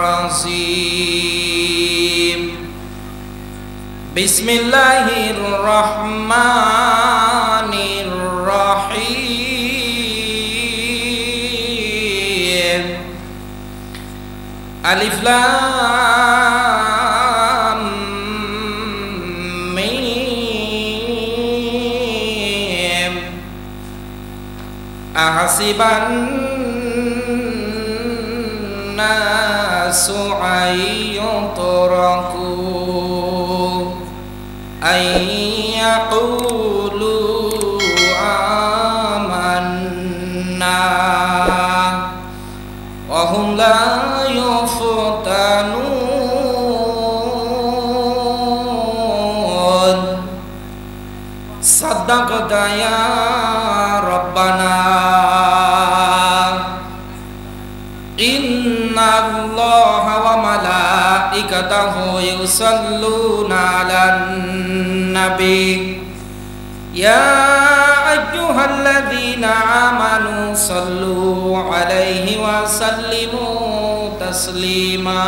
الرجيم بسم الله الرحمن الرحيم ألف لام ميم أحسب الناس أن يتركوا أن يقولوا آمنا وهم لا يفتنون صدقت يا ربنا إن الله وملائكته يصلون على النبي يا أيها الذين آمنوا صلوا عليه وسلموا تسليما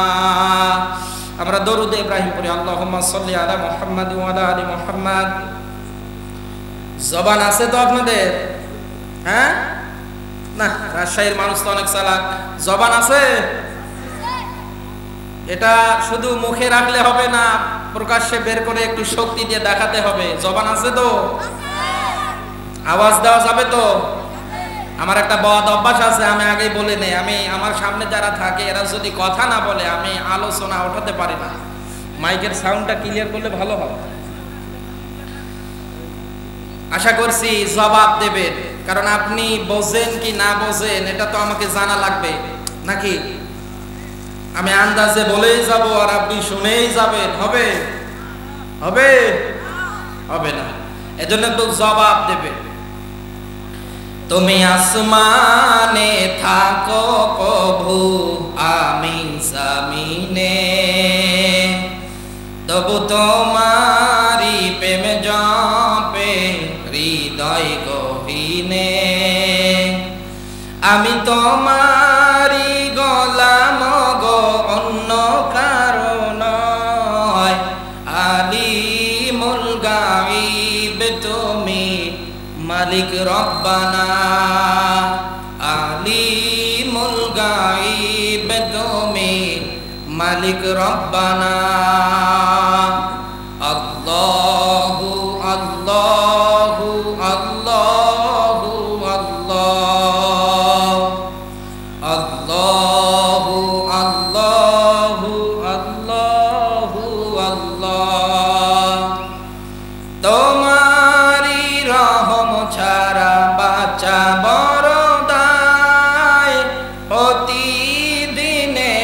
আমরা দরুদ ইব্রাহিম পড়ি আল্লাহুম্মা সাল্লি আলা মুহাম্মাদ ওয়া আলা আলি মুহাম্মাদ। জবান আছে তো আপনাদের? হ্যাঁ না, রাজশাহীর মানুষ তো অনেক চালাক। জবান আছে? এটা শুধু মুখে রাখলে হবে না, প্রকাশ্যে বের করে একটু শক্তি দিয়ে দেখাতে হবে। জবান আছে তো? আওয়াজ দেওয়া যাবে তো? আমার একটা বদ অভ্যাস আছে, আমি আগেই বলে নেই, আমি আমার সামনে যারা থাকে এরা যদি কথা না বলে আমি আলোচনা ওঠাতে পারি না। মাইকের সাউন্ডটা ক্লিয়ার করলে ভালো হবে। আশা করছি জবাব দেবেন, কারণ আপনি বোঝেন কি না বোঝেন এটা তো আমাকে জানা লাগবে নাকি? আমি আন্দাজে বলেই যাব আর আপনি শুনেই যাবেন, হবে? হবে? হবে না। এজন্য তো জবাব দেবেন। তুমি আসমানে থাকো প্রভু, আমি জমিনে, তবু তোমারি প্রেম জপে হৃদয় গহীনে। আমি তোমারি গোলাম গো, অন্য কারণ নয়। আলিমুল গায়ব তুমি, মালিক রব্বানা। আলিমুল গায়ব তুমি, মালিক রব্বানা। আল্লাহু আল্লাহু আল্লাহু আল্লাহ, আল্লাহু আল্লাহু আল্লাহু আল্লাহ। তোমারি রহম ছাড়া বাঁচা বড় দায়, প্রতিদিনে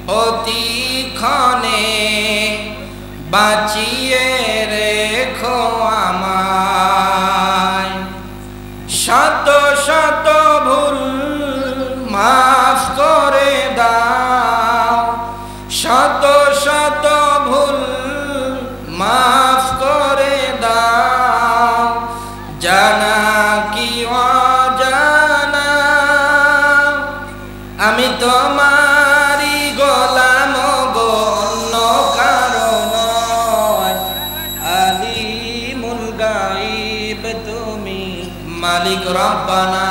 প্রতিক্ষণে বাঁচিয়ে রেখো আমায়। শত শত ভুল মাফ করে দাও, শত শত ভুল মাফ করে দাও। জানা কি অজানা, আমি তোমারি গোলাম গো, অন্য কারণ নয়। আলিমুল গায়ব তুমি, মালিক রব্বানা।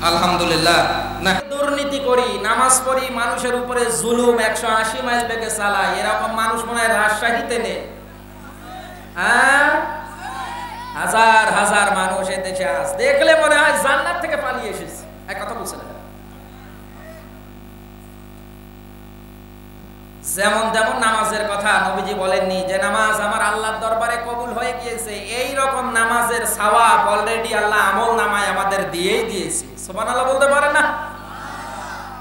আলহামদুলিল্লাহ। না দুর্নীতি করি, নামাজ পড়ি, মানুষের উপরে জুলুম 180 মাইল বেগে চালাই, এরকম মানুষ মনে হয় রাজশাহীতে নেই। হ্যাঁ, হাজার হাজার মানুষ এ দেশে আজ দেখলে মনে হয় জান্নাত থেকে পালিয়ে এসেছে। এক কথা বলছে না, যেমন তেমন নামাজের কথা নবীজি বলেননি যে নামাজ আমার আল্লাহর দরবারে কবুল হয়ে গিয়েছে। এই রকম নামাজের সওয়াব অলরেডি আল্লাহ আমল নামায় আমাদের দিয়েই দিয়েছে। সুবহানাল্লাহ বলতে পারে না?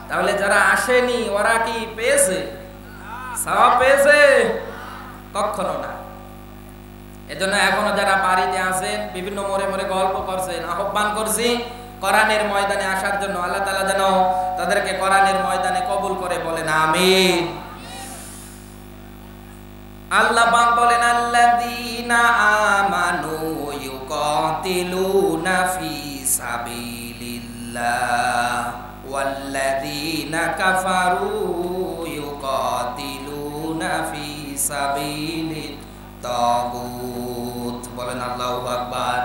তাহলে যারা আসেনি ওরা কি পেয়েছে? সওয়াব পেয়েছে? কখনো না। এজন্য এখনো যারা বাড়িতে আছেন, বিভিন্ন মোড়ে মোড়ে গল্প করছেন, আহ্বান করছি কোরআনের ময়দানে আসার জন্য। আল্লাহ তাআলা যেন তাদেরকে কোরআনের ময়দানে কবুল করে, বলেন আমিন। আল্লাহ পাক বলেন আল্লাযীনা আমানু ইউকাতিলুনা ফি সাবিলিল্লাহ ওয়াল্লাযীনা আল্লাযীনা কাফারু ইউকাতিলুনা ফি সাবিলিত তাগুত। বলেন আল্লাহু আকবার।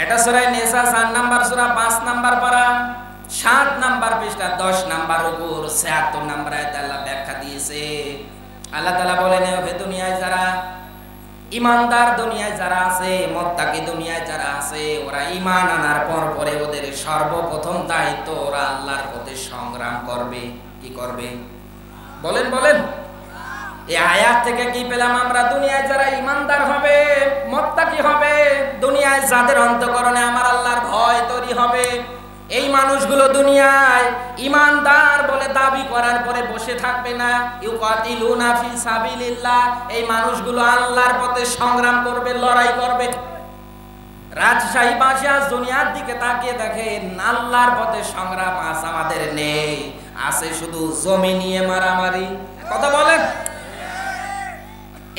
এটা সূরা নিসা 4 নাম্বার সূরা 5 নাম্বার পারা 7 নাম্বার পৃষ্ঠা 10 নাম্বার উপর 76 নাম্বার আয়াতে আল্লাহ ব্যাখ্যা দিয়েছে। আল্লাহ তাআলা বলেন, হে দুনিয়ায় যারা ইমানদার, দুনিয়ায় যারা আছে, মুত্তাকি দুনিয়ায় যারা আছে, ওরা ঈমান আনার পরে ওদের সর্বপ্রথম দায়িত্ব ওরা আল্লাহর পথে সংগ্রাম করবে। কি করবে? বলেন বলেন। এই আয়াত থেকে কি পেলাম আমরা? দুনিয়ায় যারা ইমানদার হবে, মুত্তাকি হবে, দুনিয়ায় যাদের অন্তঃকরণে আমার আল্লাহর ভয় তৈরি হবে, এই মানুষগুলো দুনিয়ায় ইমানদার বলে দাবি করার পরে বসে থাকবে না। ইউকাতিলুনা ফি সাবিলিল্লাহ, এই মানুষগুলো আল্লাহর পথে সংগ্রাম করবে, লড়াই করবে। রাজশাহী বাসী আজ দুনিয়ার দিকে তাকিয়ে দেখেন, আল্লাহর পথে সংগ্রাম আজ আমাদের নেই, আছে শুধু জমি নিয়ে মারামারি। কথা বলেন।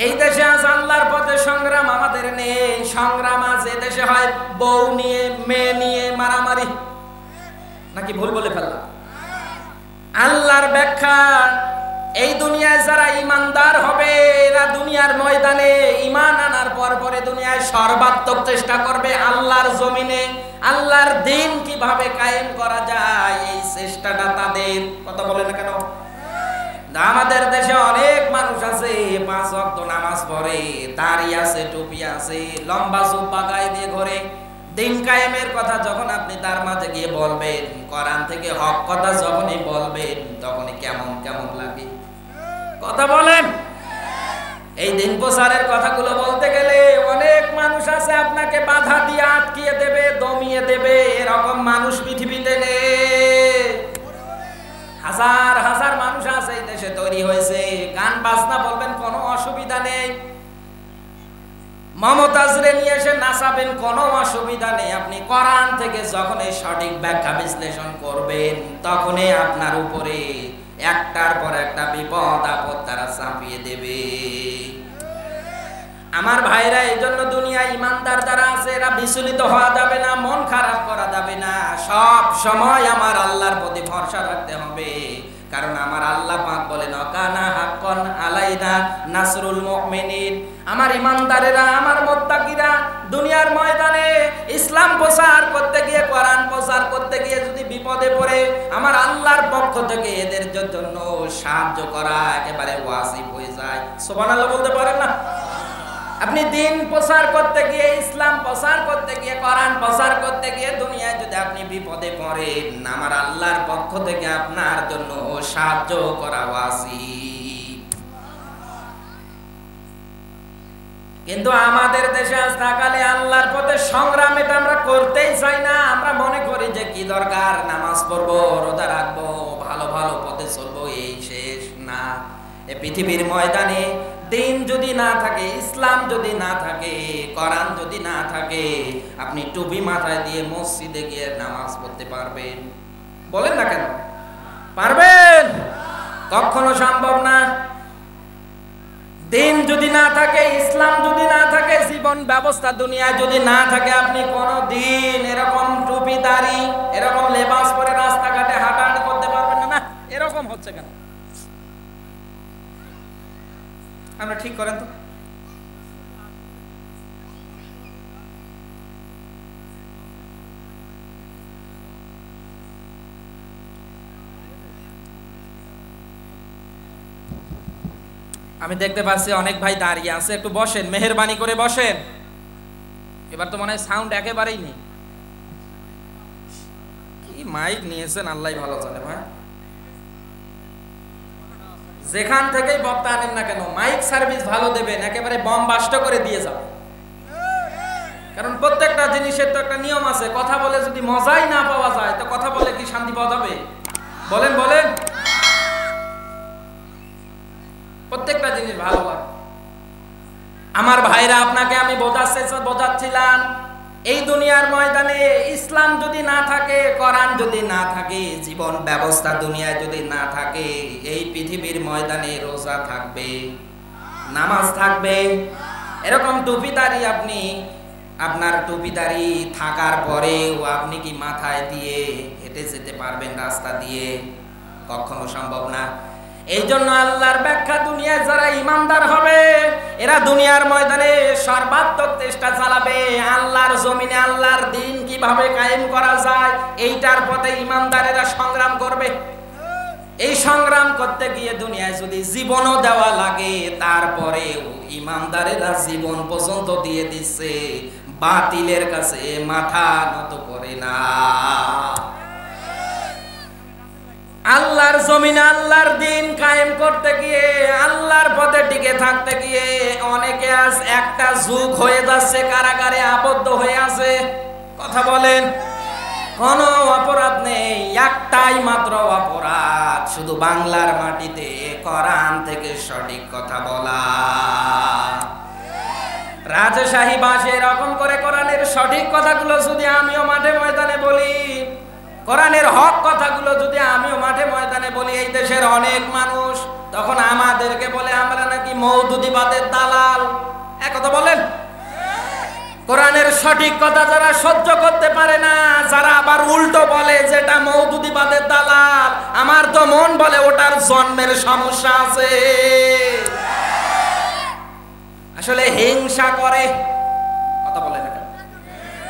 এই দেশে আজ আল্লাহর পথে সংগ্রাম আমাদের নেই। সংগ্রাম আজ এ দেশে হয় বউ নিয়ে, মেয়ে নিয়ে মারামারি। নাকি ভুল বলে ফেললাম? আল্লাহর ব্যাখ্যা, এই দুনিয়ায় যারা ইমানদার হবে এরা দুনিয়ার ময়দানে ঈমান আনার পরে দুনিয়ায় সর্বাত্মক চেষ্টা করবে আল্লাহর জমিনে আল্লাহর দ্বীন কিভাবে কায়েম করা যায়, এই চেষ্টাটা তাদের। কথা বলে না কেন? আমাদের দেশে অনেক মানুষ আছে 5 ওয়াক্ত নামাজ পড়ে, দাড়ি আছে, টুপি আছে, লম্বা জুব্বা গায়ে দিয়ে ঘোরে। দিন কায়েমের কথা যখন আপনি তার মাঝে গিয়ে বলবেন, কোরআন থেকে হক কথা যখনই বলবেন, তখনই কেমন কেমন লাগে। কথা বলেন। এই দিন প্রচারের কথাগুলো বলতে গেলে অনেক মানুষ আছে আপনাকে বাধা দিয়ে আটকিয়ে দেবে, দমিয়ে দেবে। এরকম মানুষ পৃথিবীতে নেই। হাজার হাজার মানুষ আছে এই দেশে তৈরি হয়েছে, গান বাজনা বলবেন কোনো অসুবিধা নেই, মমতাজরে নিয়ে এসে নাচাবেন কোনো অসুবিধা নেই। আপনি কোরআন থেকে যখন এই সঠিক ব্যাখ্যা বিশ্লেষণ করবেন, তখনই আপনার উপরে একটার পর একটা বিপদ আপদ তারা চাপিয়ে দেবে। আমার ভাইরা, এই জন্য দুনিয়া ইমানদার যারা আছে এরা বিচলিত হওয়া যাবে না, মন খারাপ করা যাবে না। সব সময় আমার আল্লাহর প্রতি ভরসা রাখতে হবে, কারণ আমার আল্লাহ পাক বলেন, কানা হাক্কান আলাইনা নাসরুল মুমিনিন। আমার ইমানদারেরা, আমার মুত্তাকিরা দুনিয়ার ময়দানে ইসলাম প্রচার করতে গিয়ে, কোরআন প্রচার করতে গিয়ে যদি বিপদে পড়ে, আমার আল্লাহর পক্ষ থেকে এদের জন্য সাহায্য করা একেবারে ওয়াজিব হয়ে যায়। সুবহানাল্লাহ বলতে পারেন না? আপনি দিন প্রচার করতে গিয়ে, ইসলাম প্রচার করতে গিয়ে, কোরআন প্রচার করতে গিয়ে দুনিয়ায় যদি আপনি বিপদে পড়েন, আমার আল্লাহর পক্ষ থেকে আপনার জন্য সাহায্য করা ওয়াজিব। কিন্তু আমাদের দেশে আজ তাকালে আল্লাহর পথে সংগ্রাম এটা আমরা করতেই চাই না। আমরা মনে করি যে কি দরকার, নামাজ পড়বো, রোজা রাখবো, ভালো ভালো পথে চলবো, এই শেষ না। এই পৃথিবীর ময়দানে দিন যদি না থাকে, ইসলাম যদি না থাকে, কোরআন যদি না থাকে, আপনি টুপি মাথায় দিয়ে মসজিদে গিয়ে নামাজ পড়তে পারবেন? বলেন না কেন? পারবেন? কখনো সম্ভব না। দিন যদি না থাকে, ইসলাম যদি না থাকে, জীবন ব্যবস্থা দুনিয়ায় যদি না থাকে, আপনি কোনো দিন এরকম টুপি দাড়ি এরকম লেবাস পরে রাস্তাঘাটে হাঁটাহাঁটি করতে পারবেন না। না, এরকম হচ্ছে কেন? আমরা ঠিক করেন তো। আমি দেখতে পাচ্ছি অনেক ভাই দাঁড়িয়ে আছে, একটু বসেন, মেহেরবানি করে বসেন। এবার তো মনে হয় সাউন্ড একেবারেই নেই। কি মাইক নিয়েছেন আল্লাহ ভালো জানে ভাই। যেখান থেকেই বক্তা আনেন না কেন, মাইক সার্ভিস ভালো দেবেন, একেবারে বমবাস্ট করে দিয়ে যাবেন। কারণ প্রত্যেকটা জিনিসের তো একটা নিয়ম আছে। কথা বলে যদি মজাই না পাওয়া যায়, তো কথা বলে কি শান্তি পাওয়া যাবে? বলেন বলেন। প্রত্যেকটা জিনিস ভালো লাগে। আমার ভাইরা, আপনাকে আমি বোঝাচ্ছিলাম, এই দুনিয়ার ময়দানে ইসলাম যদি না থাকে, কোরআন যদি না থাকে, জীবন ব্যবস্থা দুনিয়ায় যদি না থাকে, এই পৃথিবীর ময়দানে রোজা থাকবে, নামাজ থাকবে, এরকম টুপিদারি আপনি, আপনার টুপিদারি থাকার পরেও আপনি কি মাথায় দিয়ে হেঁটে যেতে পারবেন রাস্তা দিয়ে? কখনো সম্ভব না। এই জন্য আল্লাহর ব্যাখ্যা, দুনিয়ায় যারা ইমানদার হবে এরা দুনিয়ার ময়দানে সর্বাত্মক চেষ্টা চালাবে আল্লাহর জমিনে আল্লাহর দ্বীন কিভাবে কায়েম করা যায় এইটার পথে ইমানদারেরা সংগ্রাম করবে। এই সংগ্রাম করতে গিয়ে দুনিয়ায় যদি জীবনও দেওয়া লাগে তারপরেও ইমানদারেরা জীবন পর্যন্ত দিয়ে দিচ্ছে, বাতিলের কাছে মাথা নত করে না। আল্লাহর জমিনে আল্লাহর দ্বীন কায়েম করতে গিয়ে, আল্লাহর পথে টিকে থাকতে গিয়ে অনেকে আজ একটা যুগ হয়ে যাচ্ছে কারাগারে আবদ্ধ হয়ে আছে। কথা বলেন, কোনো অপরাধ নেই, একটাই মাত্র অপরাধ, শুধু বাংলার মাটিতে কোরআন থেকে সঠিক কথা বলা। রাজশাহী ভাষে এরকম করে কোরআনের সঠিক কথাগুলো যদি আমিও মাঠে ময়দানে বলি, কোরআনের হক কথাগুলো যদি আমিও মাঠে ময়দানে বলি, এই দেশের অনেক মানুষ তখন আমাদেরকে বলে আমরা নাকি মওদুদিবাদের দালাল। একথা বলেন। কোরআনের সঠিক কথা যারা সহ্য করতে পারে না, যারা আবার উল্টো বলে যেটা মওদুদিবাদের দালাল, আমার তো মন বলে ওটার জন্মের সমস্যা আছে। আসলে হিংসা করে। কথা বলে না,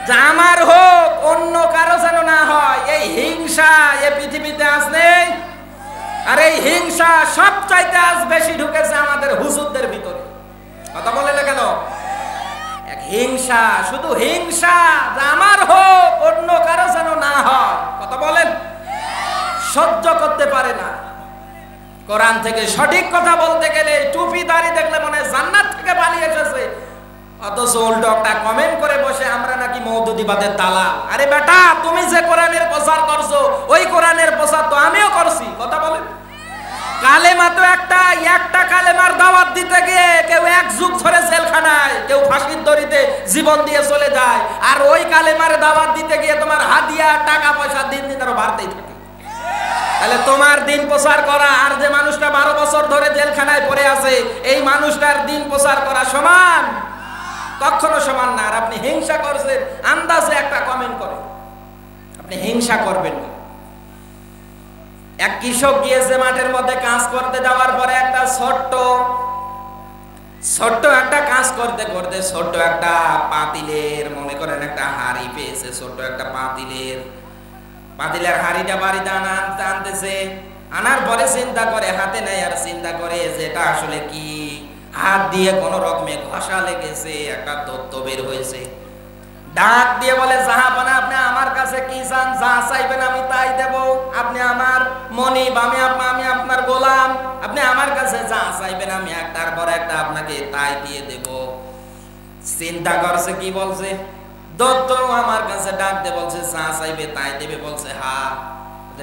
যে আমার হোক অন্য কারো যেন না হয়, এই হিংসা এ পৃথিবীতে আজ নেই। আর এই হিংসা সবচাইতে আজ বেশি ঢুকেছে আমাদের হুজুরদের ভিতরে। কথা বলে না কেন? এক হিংসা, শুধু হিংসা, যে আমার হোক অন্য কারো যেন না হয়। কথা বলেন, সহ্য করতে পারে না। কোরআন থেকে সঠিক কথা বলতে গেলে টুপি দাড়ি দেখলে মনে হয় জান্নাত থেকে পালিয়ে এসেছে, অথচ উল্টো একটা কমেন্ট করে বসে আমরা নাকি মওদুদিবাদের দালাল। আরে বেটা, তুমি যে কোরআনের প্রচার করছো ওই কোরআনের প্রচার তো আমিও করছি। কথা বলেন। কালেমা তো একটা কালেমার দাওয়াত দিতে গিয়ে কেউ এক যুগ ধরে জেলখানায়, কেউ ফাঁসির দড়িতে জীবন দিয়ে চলে যায়, আর ওই কালেমার দাওয়াত দিতে গিয়ে তোমার হাদিয়া টাকা পয়সা দিন দিন আরো বাড়তেই থাকে। তাহলে তোমার দিন প্রচার করা আর যে মানুষটা 12 বছর ধরে জেলখানায় পড়ে আছে এই মানুষটার দিন প্রচার করা সমান? কখনো সমান না। আর আপনি হিংসা করছেন, আন্দাজে একটা কমেন্ট করে আপনি হিংসা করবেন না। এক কৃষক গিয়েছে মাঠের মধ্যে কাজ করতে, যাওয়ার পরে একটা ছোট্ট একটা কাজ করতে করতে ছোট্ট একটা পাতিলের, মনে করেন একটা হাড়ি পেয়েছে, ছোট্ট একটা পাতিলের হাড়িটা বাড়িতে আনতেছে। আনার পরে চিন্তা করে, হাতে নেয় আর চিন্তা করে যে এটা আসলে কি। হাত দিয়ে কোন রকমে ঘষা লেগেছে, একটা তত্ত্ব বের হয়েছে। ডাক দিয়ে বলে, জাহাপানা, আপনি আমার কাছে কি চান? যা চাইবেন আমি তাই দেব। আপনি আমার মনিব, আমি আপনার গোলাম। আপনি আমার কাছে যা চাইবেন আমি একটার পর একটা আপনাকে তাই দিয়ে দেব। চিন্তা করছে, কি বলছে? দত্ত আমার কাছে ডাক দিয়ে বলছে যা চাইবে তাই দেবে। বলছে হ্যাঁ,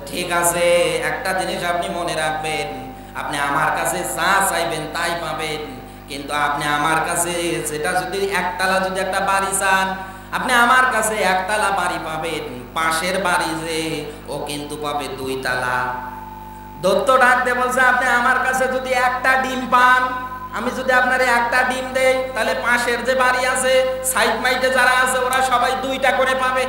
ঠিক আছে, একটা জিনিস আপনি মনে রাখবেন, আপনি আমার কাছে যা চাইবেন তাই পাবেন, কিন্তু আপনি আমার কাছে সেটা যদি একতলা যদি একটা বাড়ি চান, আপনি আমার কাছে একতলা বাড়ি পাবেন, পাশের বাড়ি যে ও কিন্তু পাবে 2 তলা। দত্ত ডাক দিয়ে বলছে, আপনি আমার কাছে যদি একটা ডিম পান, আমি যদি আপনার একটা ডিম দেই, তাহলে পাশের যে বাড়ি আছে সাইড মাইটে যারা আছে ওরা সবাই 2টা করে পাবে।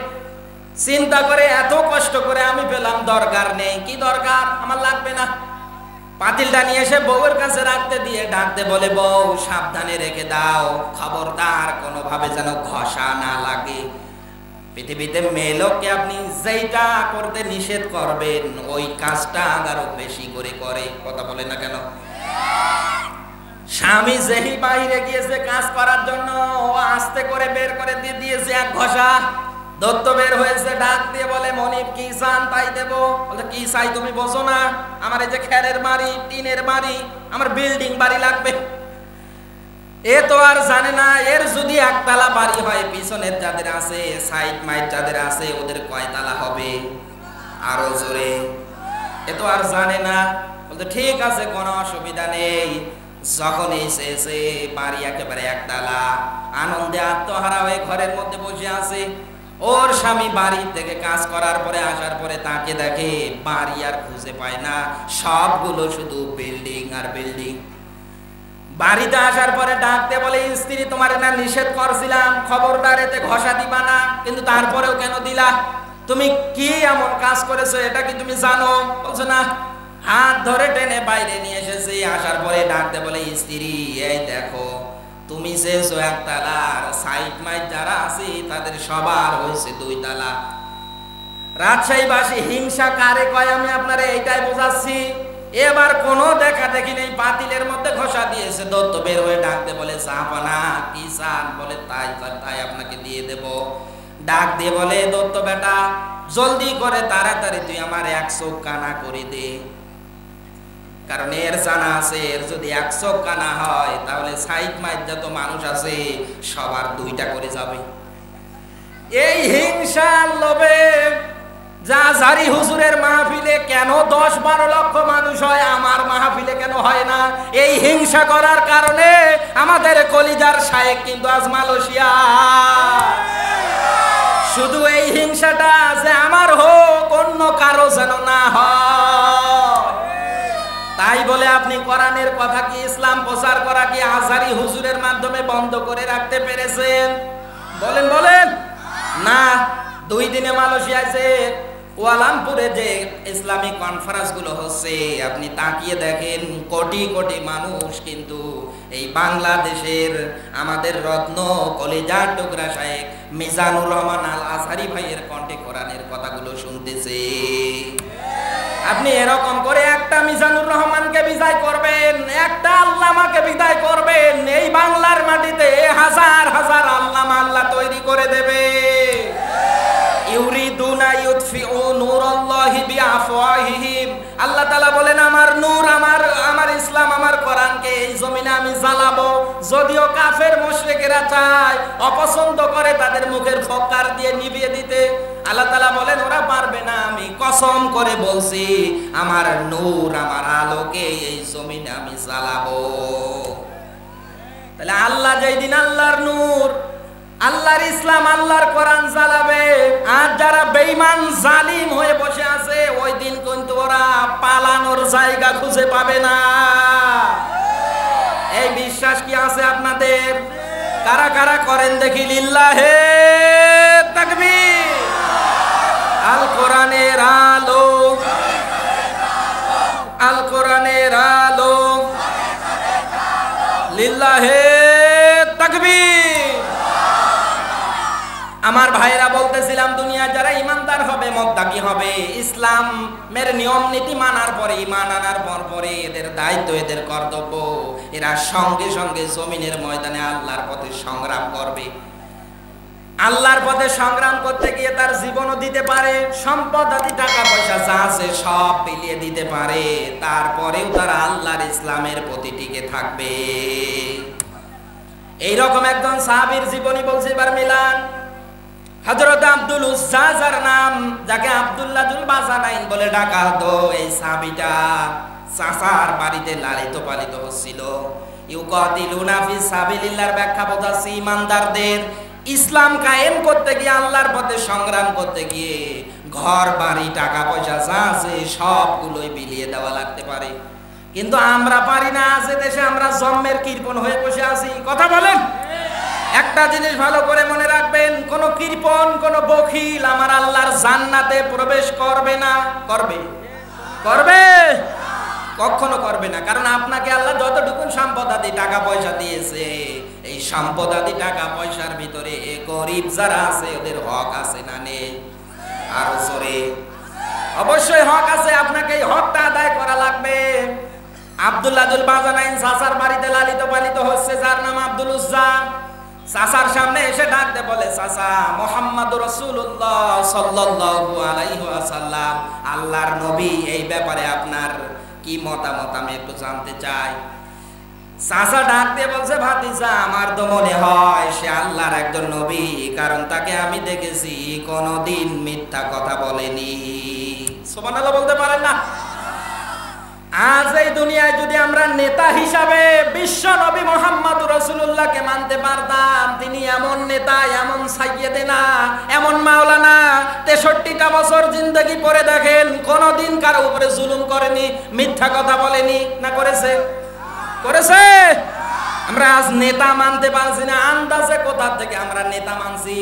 চিন্তা করে এত কষ্ট করে আমি পেলাম, দরকার নেই। কি দরকার? আমার লাগবে না। পাতিলটা নিয়ে এসে বউয়ের কাছে রাখতে দিয়ে ডাকতে বলে, বউ সাবধানে রেখে দাও, খবরদার কোনোভাবে যেন ঘষা না লাগে। পৃথিবীতে মেয়ে লোককে আপনি যেটা করতে নিষেধ করবেন ওই কাজটা আরো বেশি করে করে। কথা বলে না কেন? স্বামী যেই বাইরে গিয়েছে কাজ করার জন্য, ও আস্তে করে বের করে দিয়ে দিয়েছে এক ঘষা। দত্ত বের হয়েছে, ডাক দিয়ে বলে, মনিব কি চান তাই দেব। বলে, কি চাই তুমি বোঝো না? আমার এই যে খেরের বাড়ি, টিনের বাড়ি, আমার বিল্ডিং বাড়ি লাগবে। এ তো আর জানে না এর যদি একতলা বাড়ি হয়, পিছনের যাদের আছে সাইড মাইট যাদের আছে ওদের কয়তলা হবে? আরো জোরে। এ তো আর জানে না। বলতে ঠিক আছে, কোনো অসুবিধা নেই। যখন এসে বাড়ি একেবারে একতলা, আনন্দে আত্মহারা হয়ে ঘরের মধ্যে বসে আছে। ওর স্বামী বাড়ি থেকে কাজ করার পরে আসার পরে তাকে দেখে বাড়ি আর খুঁজে পায় না, সবগুলো শুধু বিল্ডিং আর বিল্ডিং। বাড়িতে আসার পরে ডাকতে বলে, স্ত্রী তোমার না নিষেধ করছিলাম খবরদার এতে ঘষা দিবা না, কিন্তু তারপরেও কেন দিলা? তুমি কি এমন কাজ করেছো, এটা কি তুমি জানো? বলছে না। হাত ধরে টেনে বাইরে নিয়ে এসেছি, আসার পরে ডাকতে বলে, স্ত্রী এই দেখো, তুমি চেয়েছো একতলা, আর সাইড মাইট যারা আছে তাদের সবার হয়েছে 2 তালা। রাজশাহীবাসী হিংসা কারে কয় আমি আপনারে এইটাই বোঝাচ্ছি। এবার কোনো দেখা দেখি নেই, পাতিলের মধ্যে ঘষা দিয়েছে। দত্ত বের হয়ে ডাকতে বলে, জাহাপানা কি চান? বলে তাই তাই আপনাকে দিয়ে দেব। ডাক দিয়ে বলে, দত্ত বেটা জলদি করে তাড়াতাড়ি তুই আমার 1 চোখ কানা করে দে, কারণ এর জানা আছে এর যদি 1 চোখ কানা হয় তাহলে সাইড মাইট যত মানুষ আছে সবার 2টা করে যাবে। এই হিংসার লোভে জারি হুজুরের মাহফিলে কেন 10-12 লক্ষ মানুষ হয়, আমার মাহফিলে কেন হয় না? এই হিংসা করার কারণে আমাদের কলিজার শায়েখ কিন্তু আজ মালয়েশিয়া। শুধু এই হিংসাটা যে আমার হোক, অন্য কারো যেন না হয়। তাই বলে আপনি কোরআনের কথা কি, ইসলাম প্রচার করা কি আজহারি হুজুরের মাধ্যমে বন্ধ করে রাখতে পেরেছেন? বলেন বলেন না। 2 দিনে মালয়েশিয়াতে কুয়ালালামপুরে যে ইসলামিক কনফারেন্স গুলো হচ্ছে, আপনি তাকিয়ে দেখেন, কোটি কোটি মানুষ কিন্তু এই বাংলাদেশের আমাদের রত্ন কলিজার টুকরা শায়েখ মিজানুর রহমান আল আজহারি ভাইয়ের কণ্ঠে কোরআনের কথাগুলো শুনতেছে। আপনি এরকম করে একটা মিজানুর রহমানকে বিদায় করবেন, একটা আল্লামাকে বিদায় করবেন, এই বাংলার মাটিতে হাজার হাজার আল্লামা আল্লাহ তৈরি করে দেবে। ইউরিদুনা ইউতফিউ নূরাল্লাহি বিআফওয়াহিহিম। আল্লাহ তাআলা বলেন, আমার নূর, আমার ইসলাম, আমার কোরআনকে এই জমিনে আমি জ্বালাবো। যদিও কাফের মুশরিকেরা চায়, অপছন্দ করে তাদের মুখের ফক্কার দিয়ে নিভিয়ে দিতে, আল্লাহ তাআলা বলেন ওরা পারবে না। আমি কসম করে বলছি, আমার নূর, আমার আলোকে এই জমিনে আমি জ্বালাবো। তাহলে আল্লাহ যেই দিন আল্লাহর নূর, আল্লাহর ইসলাম, আল্লাহর কোরআন জ্বালাবে, আর যারা বেঈমান জালিম হয়ে বসে আছে, ওই দিন কিন্তু ওরা পালানোর জায়গা খুঁজে পাবে না। এই বিশ্বাস কি আছে আপনাদের? কারা কারা করেন দেখি লিল্লাহে তাকবীর। আল কোরআনের আলো, আল কোরআনের আলো, লিল্লাহে তাকবীর। আমার ভাইরা বলতেছিলাম, দুনিয়া যারা ইমানদার হবে, মুত্তাকি হবে, ইসলামের নিয়ম নীতি মানার পরে, ঈমান আনার পরে এদের দায়িত্ব, এদের কর্তব্য, এরা সঙ্গে সঙ্গে জমিনের ময়দানে আল্লাহর পথে সংগ্রাম করবে। আল্লাহর পথে সংগ্রাম করতে গিয়ে তার জীবনও দিতে পারে, সম্পদ আদি টাকা পয়সা যা আছে সব বিলিয়ে দিতে পারে, তারপরেও তারা আল্লাহর ইসলামের প্রতি টিকে থাকবে। এইরকম একজন সাহাবীর জীবনী বলছে এবার মিলান। হযরত আব্দুল উজ্জা যার নাম, যাকে আব্দুল্লাহ যুল বাজানাইন বলে ডাকা হতো, এই সাহাবীটা চাচার বাড়িতে লালিত পালিত হচ্ছিল। ইউকাতিলুনা ফি সাবিলিল্লাহর ব্যাখ্যা বোঝাচ্ছে ইমানদারদের ইসলাম কায়েম করতে গিয়ে, আল্লাহর পথে সংগ্রাম করতে গিয়ে ঘর বাড়ি টাকা পয়সা যা আছে সবগুলোই বিলিয়ে দেওয়া লাগতে পারে। কিন্তু আমরা পারি না। আজ দেশে আমরা জন্মের কৃপণ হয়ে বসে আছি। কথা বলেন। একটা জিনিস ভালো করে মনে রাখবেন, কোন কৃপণ, কোন বখিল আমার আল্লাহর জান্নাতে প্রবেশ করবে না। করবে? করবে? কখনো করবে না। কারণ আপনাকে আল্লাহ যতটুকু সম্পদ আদি টাকা পয়সা দিয়েছে, এই সম্পদ আদি টাকা পয়সার ভিতরে গরিব যারা আছে ওদের হক আছে না নেই? আরো জোরে। অবশ্যই হক আছে, আপনাকে এই হকটা আদায় করা লাগবে। আব্দুল্লাহ যুল বাজানাইন চাচার বাড়িতে লালিত পালিত হচ্ছে, যার নাম আব্দুল উজ্জা। চাচার সামনে এসে ডাকতে বলে, চাচা, মুহাম্মাদুর রাসূলুল্লাহ সাল্লাল্লাহু আলাইহি ওয়াসাল্লাম আল্লাহর নবী, এই ব্যাপারে আপনার কি মতামত আমি একটু জানতে চাই। চাচা ডাকতে বলছে, ভাতিজা, আমার তো মনে হয় সে আল্লাহর একজন নবী, কারণ তাকে আমি দেখেছি কোনোদিন মিথ্যা কথা বলেনি। সুবহানাল্লাহ বলতে পারেন না? আজ এই দুনিয়ায় যদি আমরা নেতা হিসাবে বিশ্ব নবী মুহাম্মদুর রাসূলুল্লাহকে মানতে পারতাম, তিনি এমন নেতা, এমন সাইয়েদেনা, এমন মাওলানা, 63টা বছর জিন্দেগি পরে দেখেন কোনদিন কারো উপরে জুলুম করেনি, মিথ্যা কথা বলেনি। না করেছে? করেছে। আমরা আজ নেতা মানতে পারছি না। আন্দাজে কোথা থেকে আমরা নেতা মানছি?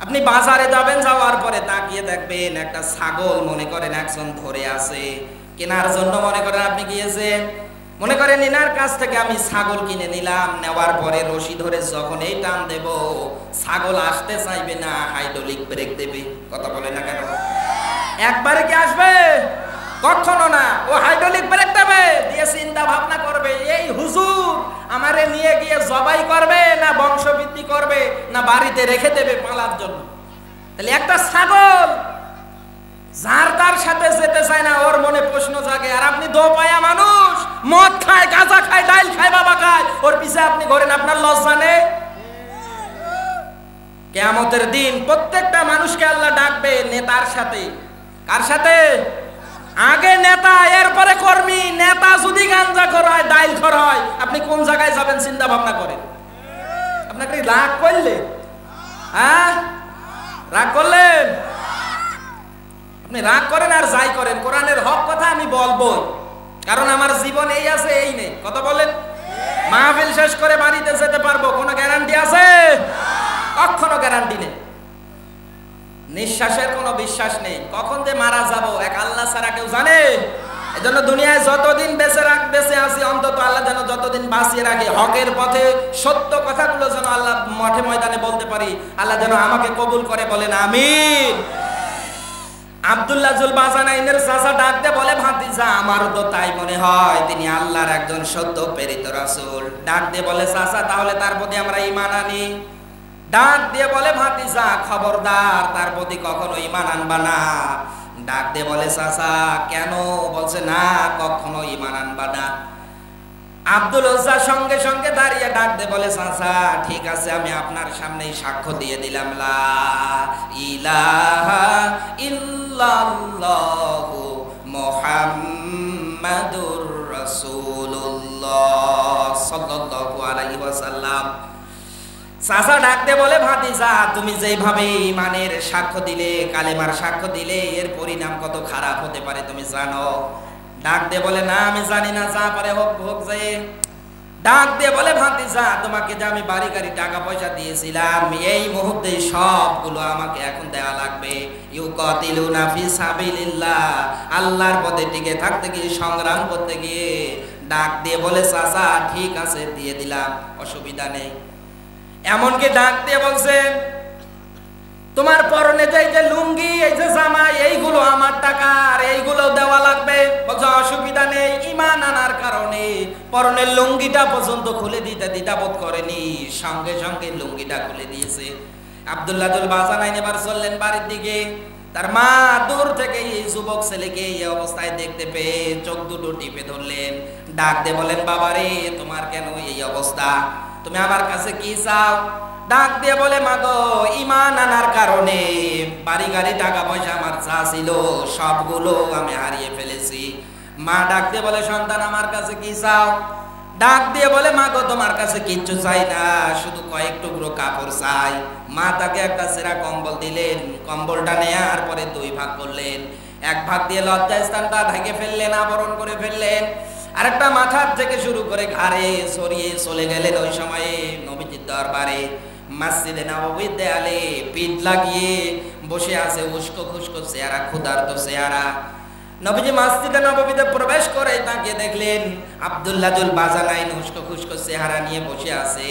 আপনি বাজারে যাবেন, যাওয়ার পরে তাকিয়ে দেখবেন একটা ছাগল মনে করেন একজন ধরে আছে, কেনার জন্য মনে করেন আপনি গিয়েছেন, মনে করেন এনার কাছ থেকে আমি ছাগল কিনে নিলাম, নেওয়ার পরে রশি ধরে যখন এই টান দেব ছাগল আসতে চাইবে না, হাইড্রোলিক ব্রেক দেবে। কথা বলে না কেন? একবারে কি আসবে? কখনো না। ও হাইড্রোলিক ব্রেক দেবে, দিয়ে চিন্তা ভাবনা করবে এই হুজুর আমারে নিয়ে গিয়ে জবাই করবে না বংশবৃদ্ধি করবে না বাড়িতে রেখে দেবে পালার জন্য। তাহলে একটা ছাগল যার তার সাথে যেতে চায় না, ওর মনে প্রশ্ন জাগে। আর আপনি দোপায়া মানুষ, মদ খায়, গাঁজা খায়, ডাইল খায়, বাবা খায়, ওর পিছে আপনি ঘোরেন, আপনার লজ্জা নেই? কিয়ামতের দিন প্রত্যেকটা মানুষকে আল্লাহ ডাকবে নেতার সাথে। কার সাথে? আগে নেতা, এরপরে কর্মী। নেতা যদি গাঁজা খোর হয়, ডাইল খোর হয়, আপনি কোন জায়গায় যাবেন চিন্তা ভাবনা করেন। আপনাকে রাগ করলে, হ্যাঁ রাগ করলেন, আপনি রাগ করেন আর যাই করেন, কোরআনের হক কথা আমি বলবো, কারণ আমার জীবন এই আছে এই নেই। কথা বলেন। মাহফিল শেষ করে বাড়িতে যেতে পারবো কোনো গ্যারান্টি আছে? কখনো গ্যারান্টি নেই। নিঃশ্বাসের কোনো বিশ্বাস নেই, কখন যে মারা যাব এক আল্লাহ ছাড়া কেউ জানে। এজন্য দুনিয়ায় যতদিন বেঁচে আছি, অন্তত আল্লাহ যেন যতদিন বাঁচিয়ে রাখে, হকের পথে সত্য কথাগুলো যেন আল্লাহ মাঠে ময়দানে বলতে পারি, আল্লাহ যেন আমাকে কবুল করে, বলেন আমিন। আব্দুল্লাহ জুল বাজানাইনের চাচা ডাকতে বলে, ভাতিজা আমারও তো তাই মনে হয়, তিনি আল্লাহর একজন সত্য প্রেরিত রাসূল। ডাক দিয়ে বলে, চাচা তাহলে তার প্রতি আমরা ঈমান আনি। ডাক দিয়ে বলে, ভাতিজা খবরদার তার প্রতি কখনো ঈমান আনবা না। ডাক দিয়ে বলে, চাচা কেন? বলছে, না কখনো ঈমান আনবা না। আব্দুল উজ্জা সঙ্গে সঙ্গে দাঁড়িয়ে ডাক দিয়ে বলে, চাচা ঠিক আছে, আমি আপনার সামনেই সাক্ষ্য দিয়ে দিলাম, লা ইলাহা ইল্লাল্লাহু মুহাম্মাদুর রাসূলুল্লাহ সাল্লাল্লাহু আলাইহি ওয়াসাল্লাম। চাচা ডাক দিয়ে বলে, ভাতিজা তুমি যেভাবে ঈমানের সাক্ষ্য দিলে, কালেমার সাক্ষ্য দিলে, এর পরিণাম কত খারাপ হতে পারে তুমি জানো? ডাক দিয়ে বলে, না আমি জানি না, যা পারে হোক হোক যায়। ডাক দিয়ে বলে, ভাতিজা তোমাকে যে আমি বাড়ি গাড়ি টাকা পয়সা দিয়েছিলাম, এই মুহূর্তে সবগুলো আমাকে এখন দেওয়া লাগবে। ইউকাতিলুনা ফি সাবিলিল্লাহ, আল্লাহর পথে টিকে থাকতে গিয়ে, সংগ্রাম করতে গিয়ে। ডাক দিয়ে বলে, চাচা ঠিক আছে দিয়ে দিলাম, অসুবিধা নেই। এমনকি ডাক দিয়ে বলছে, তোমার পরনে যে লুঙ্গি, এই যে জামা, এইগুলো আমার টাকার, এইগুলো দেওয়া লাগবে। বলছে অসুবিধা নেই। ঈমান আনার কারণে পরনের লুঙ্গিটা পর্যন্ত খুলে দিতে দ্বিধাবোধ করেনি, সঙ্গে সঙ্গে লুঙ্গিটা খুলে দিয়েছে। আব্দুল্লাহ জুল বাজানাইন এবার চললেন বাড়ির দিকে। তার মা দূর থেকে এই যুবক ছেলেকে এই অবস্থায় দেখতে পেয়ে চোখ দুটো টিপে ধরলেন। ডাক দিয়ে বলেন, বাবারে তোমার কেন এই অবস্থা? তুমি আমার কাছে কি চাও? ডাক দিয়ে বলে, মা গো ঈমান আনার কারণে বাড়ি গাড়ি টাকা পয়সা আমার যা ছিল সবগুলো আমি হারিয়ে ফেলেছি। মা ডাক দিয়ে বলে, সন্তান আমার কাছে কি চাও? ডাক দিয়ে বলে, মা গো তোমার কাছে কিচ্ছু চাই না, শুধু কয়েক টুকরো কাপড় চাই। মা তাকে একটা ছেঁড়া কম্বল দিলেন। কম্বলটা নেয়ার পরে দুই ভাগ করলেন। এক ভাগ দিয়ে লজ্জাস্থানটা ঢেকে ফেললেন, আবরণ করে ফেললেন। আরেকটা মাথার থেকে শুরু করে ঘাড়ে ছড়িয়ে চলে গেলেন ওই সময়ে নবীজির দরবারে। মসজিদে নববীর দেয়ালে পিঠ লাগিয়ে বসে আছে উস্কো খুস্কো চেহারা, ক্ষুধার্ত চেহারা। নবীজি মসজিদে নববীতে প্রবেশ করে তাকে দেখলেন আব্দুল্লাহ জুল বাজানাইন উস্কো খুস্কো চেহারা নিয়ে বসে আছে।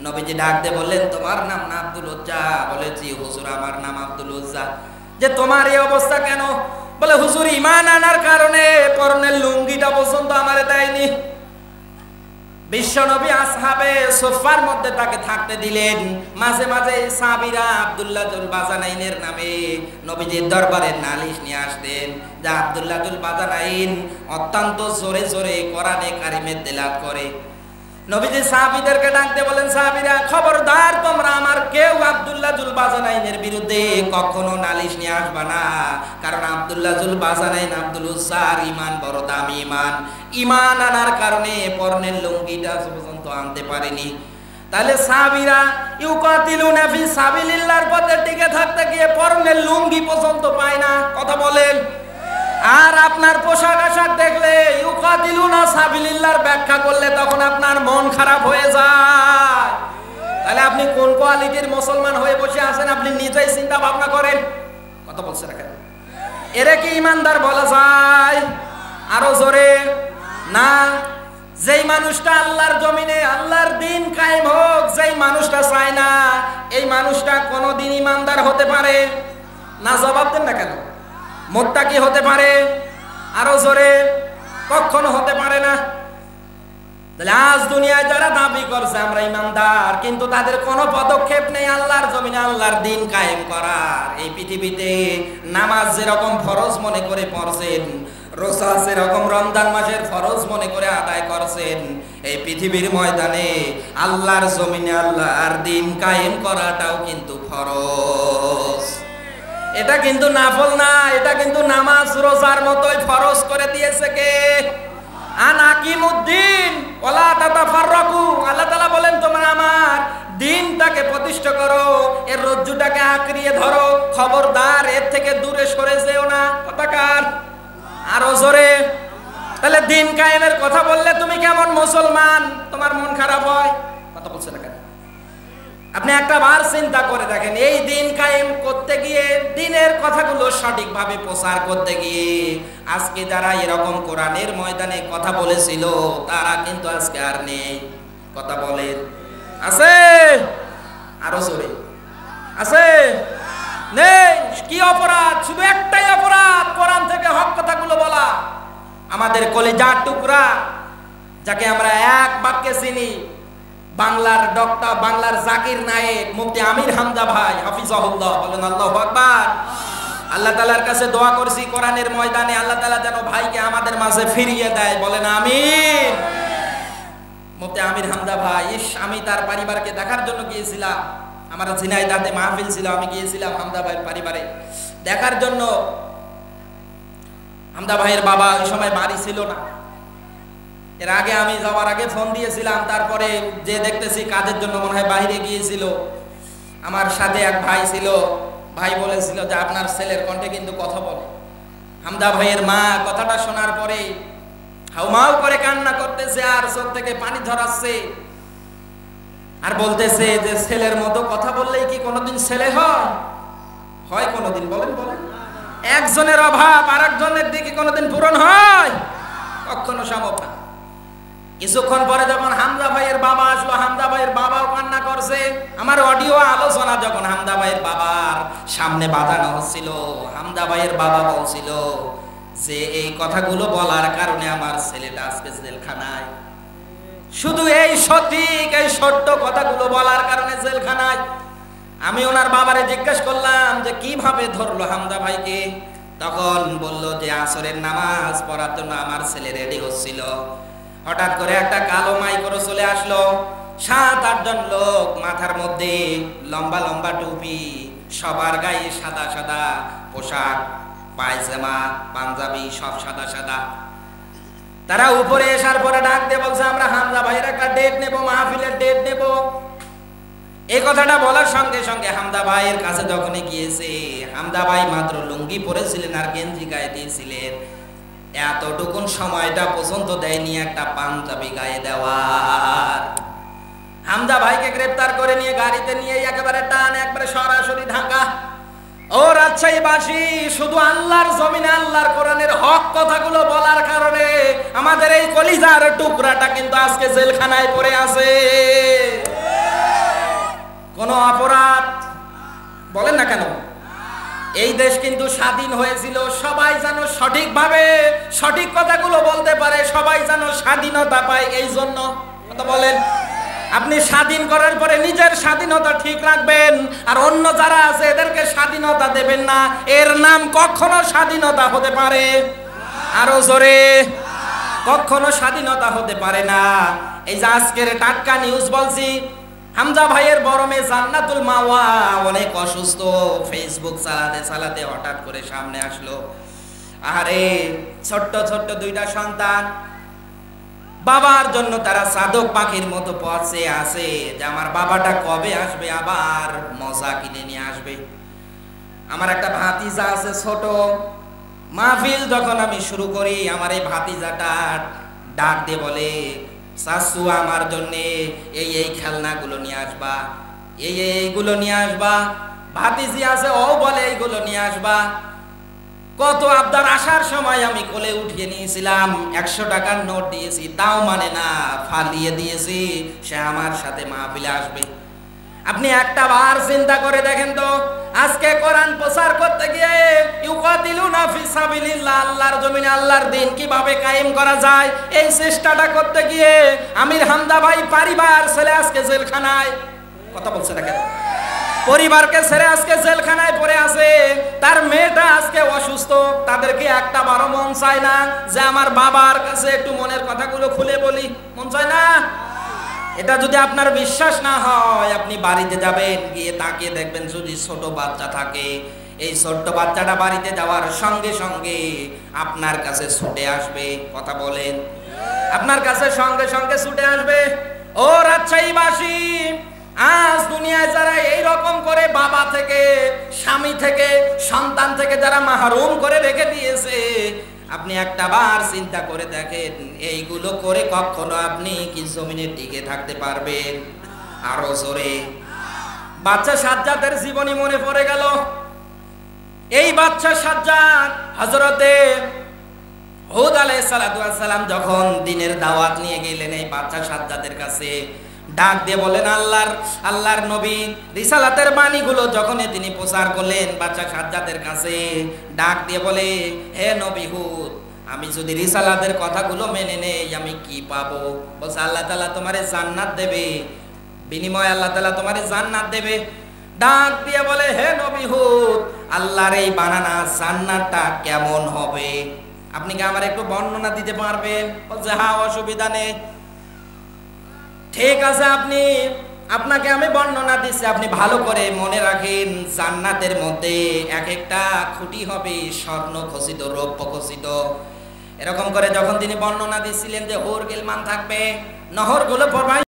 নবীজি ডাক দিয়ে বললেন, তোমার নাম না আব্দুল উজ্জা? বলে, জি হুজুর আমার নাম আব্দুল উজ্জা। যে তোমার এই অবস্থা কেন? বলে, হুজুর ঈমান আনার কারণে পরনের লুঙ্গিটা পর্যন্ত আমারে দেয়নি। বিশ্বনবী আসহাবে সুফার মধ্যে তাকে থাকতে দিলেন। মাঝে মাঝে সাহাবীরা আব্দুল্লাহ জুল বাজানাইনের নামে নবীজির দরবারে নালিশ নিয়ে আসতেন, যা আব্দুল্লাহ জুল বাজানাইন অত্যন্ত জোরে জোরে কোরআনে কারিমের তেলাওয়াত করে। নবীজি সাহাবীদেরকে ডাকতে বলেন, সাহাবীরা খবরদার তোমরা আমার কেউ আব্দুল্লাহ জুল বাজানাইনের বিরুদ্ধে কখনো নালিশ নিয়ে আসবা না, কারণ আব্দুল্লাহ জুল বাজানাইন আব্দুল উজ্জার ঈমান বড় দামি ঈমান। ঈমান আনার কারণে পরনের লুঙ্গিটা পর্যন্ত আনতে পারেনি। তাহলে সাহাবীরা ইউকাতিলুনা ফি সাবিলিল্লাহর পথে টিকে থাকতে গিয়ে পরনের লুঙ্গি পর্যন্ত পায় না। কথা বলেন। আর আপনার পোশাক আশাক দেখলে ইউকাতিলুনা সাবিলিল্লাহর ব্যাখ্যা করলে তখন আপনার মন খারাপ হয়ে যায়। তাহলে আপনি কোন কোয়ালিটির মুসলমান হয়ে বসে আছেন আপনি নিজেই চিন্তা ভাবনা করেন। কথা বলছেন না কেন? এরা কি ইমানদার বলা যায়? আরো জোরে না। যেই মানুষটা আল্লাহর জমিনে আল্লাহর দ্বীন কায়েম হোক, যেই মানুষটা চায় না, এই মানুষটা কোনোদিন ইমানদার হতে পারে না? জবাব দেন না কেন? মুত্তাকি হতে পারে? আরো জোরে, কখনো হতে পারে না। তাহলে আজ দুনিয়ায় যারা দাবি করছে আমরা ইমানদার, কিন্তু তাদের কোনো পদক্ষেপ নেই আল্লাহর জমিনে আল্লাহর দ্বীন কায়েম করার। এই পৃথিবীতে নামাজ যেরকম ফরজ মনে করে পড়ছেন, রোজা যেরকম রমজান মাসের ফরজ মনে করে আদায় করছেন, এই পৃথিবীর ময়দানে আল্লাহর জমিনে আল্লাহর দ্বীন কায়েম করাটাও কিন্তু ফরজ। এটা কিন্তু নাফল না, এটা কিন্তু নামাজ রোজার মতোই ফরজ করে দিয়েছে কে? আনাকিমুদ্দিন ওয়ালা তাতাফাররাকু। আল্লাহ তাআলা বলেন তোমরা আমার দ্বীনটাকে প্রতিষ্ঠা করো, এর রজ্জুটাকে আঁকড়িয়ে ধরো, খবরদার এর থেকে দূরে সরে যেও না। কথাকার আরো জোরে। তাহলে দ্বীন কায়েমের কথা বললে তুমি কেমন মুসলমান? তোমার মন খারাপ হয়? কথা বলছে না কেন? আপনি একটা বার চিন্তা করে দেখেন, এই দ্বীন কায়েম করতে গিয়ে, দ্বীনের কথাগুলো সঠিকভাবে প্রচার করতে গিয়ে আজকে যারা এরকম কোরআনের ময়দানে কথা বলেছিল তারা কিন্তু আজকে আর নেই। কথা বলেন আছে? আরো জোরে আছে? নেই। কি অপরাধ? শুধু একটাই অপরাধ, কোরআন থেকে হক কথাগুলো বলা। আমাদের কলিজার টুকরা, যাকে আমরা এক বাক্যে চিনি, বাংলার ডক্টর, বাংলার জাকির নায়েক, মুফতি আমির হামজা ভাই হাফিজাহুল্লাহ, বলেন আল্লাহু আকবার। আল্লাহ তাআলার কাছে দোয়া করছি কোরআনের ময়দানে আল্লাহ তাআলা যেন ভাইকে আমাদের মাঝে ফিরিয়ে দেয়, বলেন আমিন। মুফতি আমির হামজা ভাই, আমি তার পরিবারকে দেখার জন্য গিয়েছিলাম, আমার ঝিনাইদহে মাহফিল ছিল, আমি গিয়েছিলাম হামজা ভাইয়ের পরিবারে দেখার জন্য। হামজা ভাইয়ের বাবা ওই সময় বাড়ি ছিল না। এর আগে আমি যাওয়ার আগে ফোন দিয়েছিলাম, তারপরে যে দেখতেছি কাজের জন্য মনে হয় বাইরে গিয়েছিল। আমার সাথে এক ভাই ছিল, ভাই বলেছিল যে আপনার ছেলের কণ্ঠে কিন্তু কথা বলে। হামজা ভাইয়ের মা কথাটা শোনার পরে হাউমাউ করে কান্না করতেছে আর চোখ থেকে পানি ঝরাচ্ছে, আর বলতেছে যে ছেলের মতো কথা বললেই কি কোনোদিন ছেলে হয়? কোনোদিন? বলেন বলেন। একজনের অভাব আর একজনের দিকে কোনোদিন পূরণ হয়? কখনো সম্ভব না। কিছুক্ষণ পরে যখন হামজা ভাইয়ের বাবা আসলো, হামজা ভাইয়ের বাবাও কান্না করছে। আমার অডিও আলোচনা যখন হামজা ভাইয়ের বাবার সামনে বাজানো হচ্ছিল, হামজা ভাইয়ের বাবা বলছিল যে এই কথাগুলো বলার কারণে আমার ছেলেটা আজকে জেলখানায়। শুধু এই সঠিক, এই সত্য কথাগুলো বলার কারণে জেলখানায়। আমি ওনার বাবারে জিজ্ঞেস করলাম যে কিভাবে ধরলো হামজা ভাইকে, তখন বলল যে আসরের নামাজ পড়ার জন্য আমার ছেলে রেডি হচ্ছিল, হঠাৎ করে একটা কালো মাইক্রো চলে আসলো, 7-8 জন লোক, মাথার মধ্যে লম্বা লম্বা টুপি, সবার গায়ে সাদা সাদা পোশাক, পায়জামা পাঞ্জাবি সব সাদা সাদা। তারা উপরে আসার পরে ডাক দিয়ে বলছে আমরা হামজা ভাইয়ের একটা ডেট নেব, মাহফিলের ডেট নেব। এই কথাটা বলার সঙ্গে সঙ্গে হামজা ভাইয়ের কাছে যখনই গিয়েছে, হামজা ভাই মাত্র লুঙ্গি পরেছিলেন আর গেঞ্জি গায়ে দিয়েছিলেন, এতটুকুন সময়টা পর্যন্ত দেয়নি একটা পাঞ্জাবি গায়ে দেওয়ার। হামজা ভাইকে গ্রেফতার করে নিয়ে গাড়িতে নিয়ে একেবারে টান, একবারে সরাসরি ঢাকা। ও রাজশাহীবাসী, শুধু আল্লাহর জমিনে আল্লাহর কোরআনের হক কথাগুলো বলার কারণে আমাদের এই কলিজার টুকরাটা কিন্তু আজকে জেলখানায় পড়ে আছে। কোনো অপরাধ? বলেন না কেন? এই দেশ কিন্তু স্বাধীন হয়েছিল, সবাই যেন সঠিকভাবে সঠিক কথাগুলো বলতে পারে, সবাই যেন স্বাধীনতা পায়। এই জন্য কথা বলেন। আপনি স্বাধীন করার পরে নিজের স্বাধীনতা ঠিক রাখবেন, আর অন্য যারা আছে এদেরকে স্বাধীনতা দেবেন না। এর নাম কখনো স্বাধীনতা হতে পারে? আরো জোরে। কখনো স্বাধীনতা হতে পারে না। এই যে আজকের টাটকা নিউজ বলছি, হামজা ভাইয়ের বড় মেয়ে জান্নাতুল মাওয়া অনেক অসুস্থ, ফেসবুক চালাতে চালাতে হঠাৎ করে সামনে আসলো, আরে ছোট্ট ছোট্ট 2টা সন্তান, বাবার জন্য তারা সাধক পাখির মতো পথে আছে যে আমার বাবাটা কবে আসবে, আবার মজা কিনে নিয়ে আসবে। আমার একটা ভাতিজা আছে ছোট, মাহফিল যখন আমি শুরু করি আমার এই ভাতিজাটা ডাক দিয়ে বলে শাশু আমার জন্য এই খেলনাগুলো নিয়ে আসবা, এইগুলো নিয়ে আসবা। ভাতিজি আছে, ও বলে এইগুলো নিয়ে আসবা। কত আবদার, আসার সময় আমি কোলে উঠিয়ে নিয়েছিলাম, 100 টাকার নোট দিয়েছি, তাও মানে না, ফালিয়ে দিয়েছি সে আমার সাথে মাহফিলে আসবে। আপনি একটা বার চিন্তা করে দেখেন তো, আজকে কোরআন প্রচার করতে গিয়ে ইউকাতিলুনা ফি সাবিলিল্লাহ, আল্লাহর জমিনে আল্লাহর দ্বীন কিভাবে কায়েম করা যায়, এই চেষ্টাটা করতে গিয়ে আমির হামদা ভাই পরিবার ছেলে আজকে জেলখানায়। কথা বলছে না কেন? পরিবারকে ছেড়ে আজকে জেলখানায় পড়ে আছে, তার মেয়েটা আজকে অসুস্থ। তাদেরকে একটা বারো মন চায় না যে আমার বাবার কাছে একটু মনের কথাগুলো খুলে বলি, মন চায় না? এটা যদি আপনার বিশ্বাস না হয়, আপনি বাড়িতে যাবেন, গিয়ে তাকিয়ে দেখবেন যদি ছোট বাচ্চা থাকে, এই ছোট্ট বাচ্চাটা বাড়িতে যাওয়ার সঙ্গে সঙ্গে আপনার কাছে ছুটে আসবে। কথা বলেন, আপনার কাছে সঙ্গে সঙ্গে ছুটে আসবে। ও রাজশাহীবাসী, আজ দুনিয়ায় যারা এই রকম করে বাবা থেকে, স্বামী থেকে, সন্তান থেকে যারা মাহরুম করে রেখে দিয়েছে, আপনি একটা বার চিন্তা করে দেখেন, এইগুলো করে কখনো আপনি কি জমিনে টিকে থাকতে পারবেন? আরো জোরে। বাচ্চা সাজ্জাদের জীবনী মনে পড়ে গেল। এই বাচ্চা সাজ্জাদ হযরতে হুদ আলাইহিস সালাতু ওয়াস সালাম যখন দ্বীনের দাওয়াত নিয়ে গেলেন এই বাচ্চা সাজ্জাদের কাছে, ডাক দিয়ে বলেন, আল্লাহর নবী রিসালাতের বাণীগুলো যখন তিনি প্রচার করলেন বাচ্চা সাজ্জাদের কাছে, ডাক দিয়ে বলে, হে নবী হুদ, আমি যদি রিসালাতের কথাগুলো মেনে নেই আমি কি পাবো? বলছে, আল্লাহ তাআলা তোমারে জান্নাত দেবে, বিনিময়ে আল্লাহ তাআলা তোমারে জান্নাত দেবে। ডাক দিয়ে বলে, হে নবী হুদ, আল্লাহর এই বানানা জান্নাতটা কেমন হবে? আপনি কি আমার একটু বর্ণনা দিতে পারবেন? বলছে, হ্যাঁ, অসুবিধা নেই। ঠিক আছে, আপনাকে আমি বর্ণনা দিচ্ছি, আপনি ভালো করে মনে রাখেন, জান্নাতের মধ্যে এক একটা খুঁটি হবে স্বর্ণ খচিত, রৌপ্য খচিত। এরকম করে যখন তিনি বর্ণনা দিচ্ছিলেন যে হোর গিলমান থাকবে, নহরগুলো প্রবাহিত